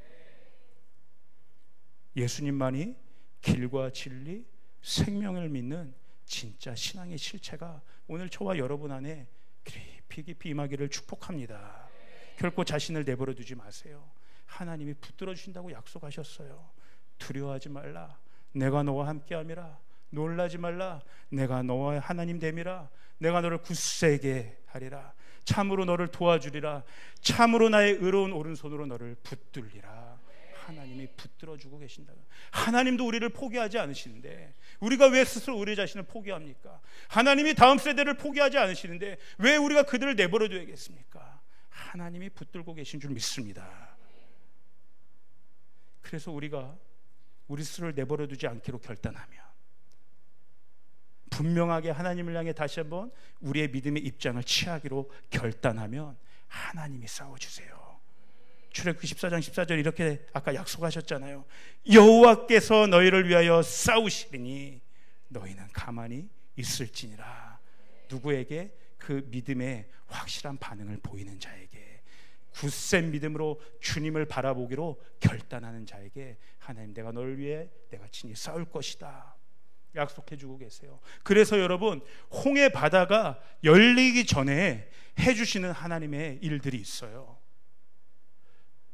예수님만이 길과 진리, 생명을 믿는 진짜 신앙의 실체가 오늘 저와 여러분 안에 깊이 임하기를 축복합니다. 결코 자신을 내버려 두지 마세요. 하나님이 붙들어 주신다고 약속하셨어요. 두려워하지 말라. 내가 너와 함께함이라. 놀라지 말라. 내가 너와 하나님 됨이라. 내가 너를 굳세게 하리라. 참으로 너를 도와주리라. 참으로 나의 의로운 오른손으로 너를 붙들리라. 하나님이 붙들어주고 계신다. 하나님도 우리를 포기하지 않으시는데 우리가 왜 스스로 우리 자신을 포기합니까? 하나님이 다음 세대를 포기하지 않으시는데 왜 우리가 그들을 내버려 둬야겠습니까? 하나님이 붙들고 계신 줄 믿습니다. 그래서 우리가 우리 스스로를 내버려 두지 않기로 결단하면, 분명하게 하나님을 향해 다시 한번 우리의 믿음의 입장을 취하기로 결단하면 하나님이 싸워주세요. 출애굽기 14장 14절 이렇게 아까 약속하셨잖아요. 여호와께서 너희를 위하여 싸우시리니 너희는 가만히 있을지니라. 누구에게? 그 믿음의 확실한 반응을 보이는 자에게, 굳센 믿음으로 주님을 바라보기로 결단하는 자에게 하나님, 내가 너를 위해 내가 친히 싸울 것이다 약속해주고 계세요. 그래서 여러분, 홍해 바다가 열리기 전에 해주시는 하나님의 일들이 있어요.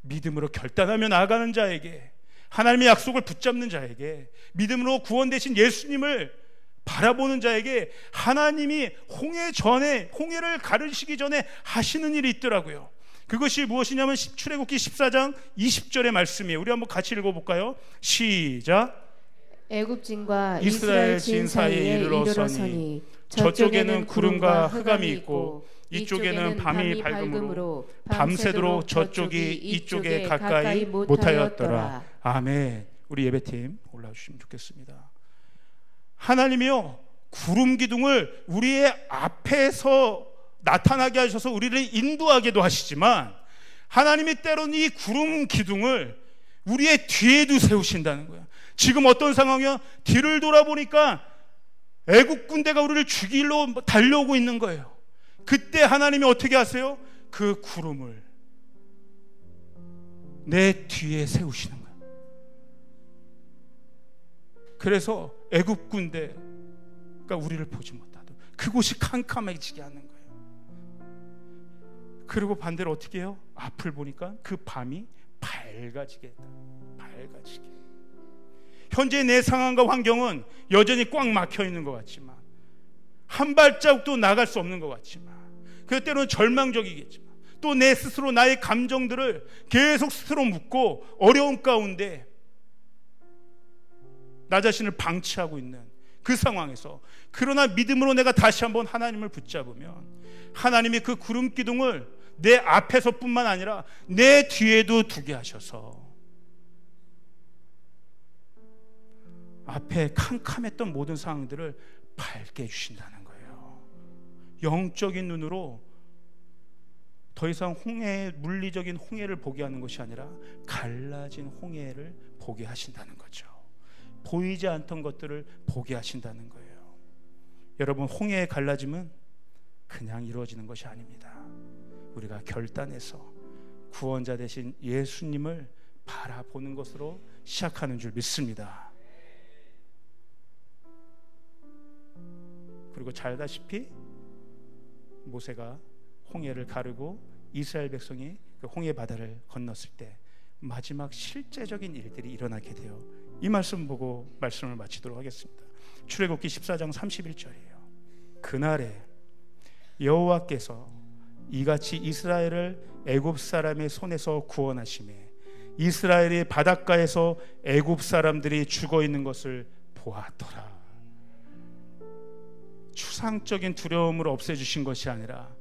믿음으로 결단하며 나아가는 자에게, 하나님의 약속을 붙잡는 자에게, 믿음으로 구원되신 예수님을 바라보는 자에게 하나님이 홍해를 가르시기 전에 하시는 일이 있더라고요. 그것이 무엇이냐면 출애굽기 14장 20절의 말씀이에요. 우리 한번 같이 읽어볼까요? 시작. 애굽진과 이스라엘 진 사이에 이르러서니 저쪽에는 구름과 흑암이 있고 이쪽에는 밤이 밝음으로 밤새도록 저쪽이 이쪽에 가까이 못하였더라. 아멘. 우리 예배팀 올라주시면 좋겠습니다. 하나님이요, 구름 기둥을 우리의 앞에서 나타나게 하셔서 우리를 인도하게도 하시지만, 하나님이 때로는 이 구름 기둥을 우리의 뒤에도 세우신다는 거예요. 지금 어떤 상황이야? 뒤를 돌아보니까 애국 군대가 우리를 죽이러 달려오고 있는 거예요. 그때 하나님이 어떻게 하세요? 그 구름을 내 뒤에 세우시는 거예요. 그래서 애국 군대가 우리를 보지 못하도록 그곳이 캄캄해지게 하는 거예요. 그리고 반대로 어떻게 해요? 앞을 보니까 그 밤이 밝아지게 했다. 밝아지게. 현재 내 상황과 환경은 여전히 꽉 막혀 있는 것 같지만, 한 발자국도 나갈 수 없는 것 같지만, 그 때로는 절망적이겠지만, 또 내 스스로 나의 감정들을 계속 스스로 묻고 어려움 가운데 나 자신을 방치하고 있는 그 상황에서, 그러나 믿음으로 내가 다시 한번 하나님을 붙잡으면 하나님이 그 구름 기둥을 내 앞에서뿐만 아니라 내 뒤에도 두게 하셔서 앞에 캄캄했던 모든 상황들을 밝게 해주신다는 거예요. 영적인 눈으로 더 이상 물리적인 홍해를 보게 하는 것이 아니라 갈라진 홍해를 보게 하신다는 거죠. 보이지 않던 것들을 보게 하신다는 거예요. 여러분, 홍해의 갈라짐은 그냥 이루어지는 것이 아닙니다. 우리가 결단해서 구원자 되신 예수님을 바라보는 것으로 시작하는 줄 믿습니다. 그리고 잘 알다시피 모세가 홍해를 가르고 이스라엘 백성이 그 홍해 바다를 건넜을 때 마지막 실제적인 일들이 일어나게 돼요. 이 말씀 보고 말씀을 마치도록 하겠습니다. 출애굽기 14장 31절이에요. 그날에 여호와께서 이같이 이스라엘을 애굽 사람의 손에서 구원하시매 이스라엘이 바닷가에서 애굽 사람들이 죽어 있는 것을 보았더라. 추상적인 두려움을 없애주신 것이 아니라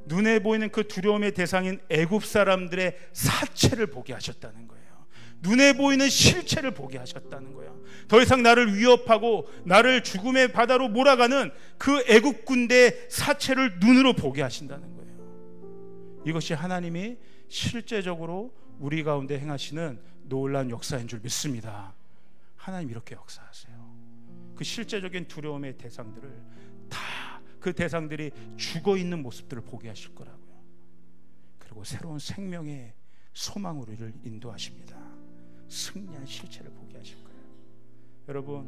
눈에 보이는 그 두려움의 대상인 애굽 사람들의 사체를 보게 하셨다는 거예요. 눈에 보이는 실체를 보게 하셨다는 거예요. 더 이상 나를 위협하고 나를 죽음의 바다로 몰아가는 그 애굽 군대의 사체를 눈으로 보게 하신다는 거예요. 이것이 하나님이 실제적으로 우리 가운데 행하시는 놀라운 역사인 줄 믿습니다. 하나님 이렇게 역사하세요. 그 실제적인 두려움의 대상들을 다 그 대상들이 죽어있는 모습들을 보게 하실 거라고요. 그리고 새로운 생명의 소망으로 우리를 인도하십니다. 승리한 실체를 보게 하실 거예요. 여러분,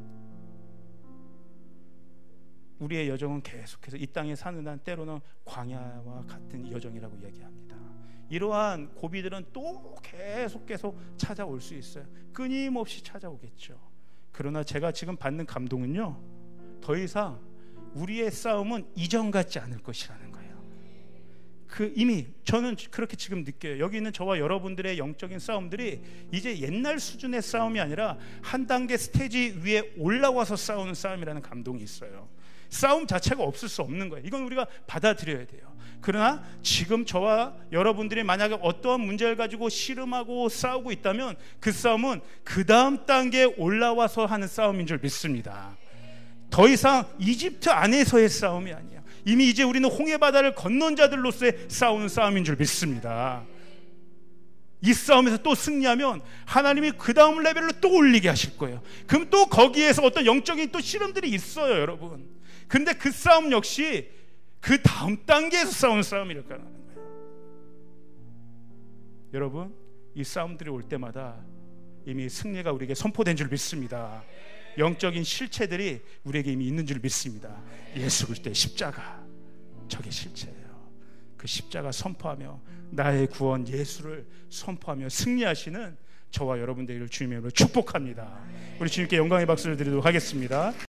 우리의 여정은 계속해서 이 땅에 사는 한 때로는 광야와 같은 여정이라고 이야기합니다. 이러한 고비들은 또 계속 찾아올 수 있어요. 끊임없이 찾아오겠죠. 그러나 제가 지금 받는 감동은요, 더 이상 우리의 싸움은 이전 같지 않을 것이라는 거예요. 이미 저는 그렇게 지금 느껴요. 여기 있는 저와 여러분들의 영적인 싸움들이 이제 옛날 수준의 싸움이 아니라 한 단계 스테이지 위에 올라와서 싸우는 싸움이라는 감동이 있어요. 싸움 자체가 없을 수 없는 거예요. 이건 우리가 받아들여야 돼요. 그러나 지금 저와 여러분들이 만약에 어떠한 문제를 가지고 씨름하고 싸우고 있다면 그 싸움은 그 다음 단계에 올라와서 하는 싸움인 줄 믿습니다. 더 이상 이집트 안에서의 싸움이 아니에요. 이미 이제 우리는 홍해바다를 건넌 자들로서의 싸우는 싸움인 줄 믿습니다. 이 싸움에서 또 승리하면 하나님이 그 다음 레벨로 또 올리게 하실 거예요. 그럼 또 거기에서 어떤 영적인 또 씨름들이 있어요, 여러분. 근데 그 싸움 역시 그 다음 단계에서 싸우는 싸움이라는 거예요. 여러분, 이 싸움들이 올 때마다 이미 승리가 우리에게 선포된 줄 믿습니다. 영적인 실체들이 우리에게 이미 있는 줄 믿습니다. 예수 그리스도의 십자가, 저게 실체예요. 그 십자가 선포하며 나의 구원 예수를 선포하며 승리하시는 저와 여러분 되기를 주님의 이름으로 축복합니다. 우리 주님께 영광의 박수를 드리도록 하겠습니다.